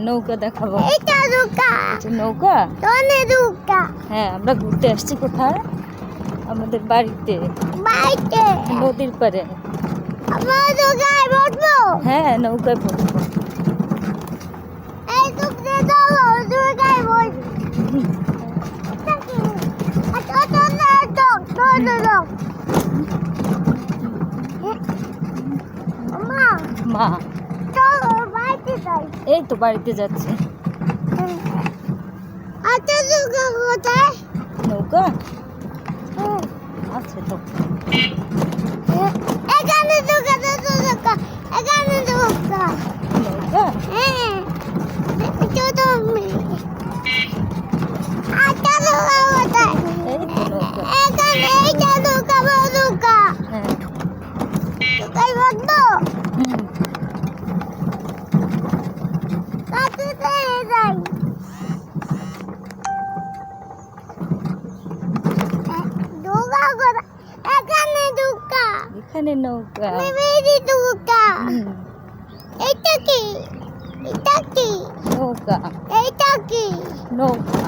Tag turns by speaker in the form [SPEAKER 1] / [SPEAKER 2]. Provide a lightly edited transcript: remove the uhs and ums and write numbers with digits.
[SPEAKER 1] নৌকা দেখাবো।
[SPEAKER 2] এটা নৌকা।
[SPEAKER 1] এটা নৌকা?
[SPEAKER 2] নৌকা।
[SPEAKER 1] হ্যাঁ, আমরা ঘুরতে আসছি কোথায়? আমাদের বাড়িতে।
[SPEAKER 2] বাড়িতে।
[SPEAKER 1] নদীর পাড়ে।
[SPEAKER 2] আমরা নৌকায় বসবো।
[SPEAKER 1] হ্যাঁ, নৌকায় বসবো।
[SPEAKER 2] এই তুমি চলো নৌকায় বসবো।
[SPEAKER 1] মা,
[SPEAKER 2] চলো বাড়িতে যাই।
[SPEAKER 1] এই তো বাড়িতে যাচ্ছি।
[SPEAKER 2] আচ্ছা নৌকা কোথায়?
[SPEAKER 1] নৌকা আছে তো।
[SPEAKER 2] এখানে নৌকা, নৌকা, এখানে নৌকা।
[SPEAKER 1] নৌকা?
[SPEAKER 2] হ্যাঁ, ছোট মেয়ে। আচ্ছা নৌকা কোথায়?
[SPEAKER 1] এই তো নৌকা।
[SPEAKER 2] এখানে এইটা নৌকা, বড় নৌকা।
[SPEAKER 1] হ্যাঁ।
[SPEAKER 2] নৌকায় বসবো।
[SPEAKER 1] হুম।
[SPEAKER 2] কাছে যাই। নৌকা কোথায়? এখানে নৌকা।
[SPEAKER 1] এখানে নৌকা।
[SPEAKER 2] মেরি নৌকা।
[SPEAKER 1] হুম,
[SPEAKER 2] এটা কি? এটা কি?
[SPEAKER 1] নৌকা।
[SPEAKER 2] এটা কি?
[SPEAKER 1] নৌকা।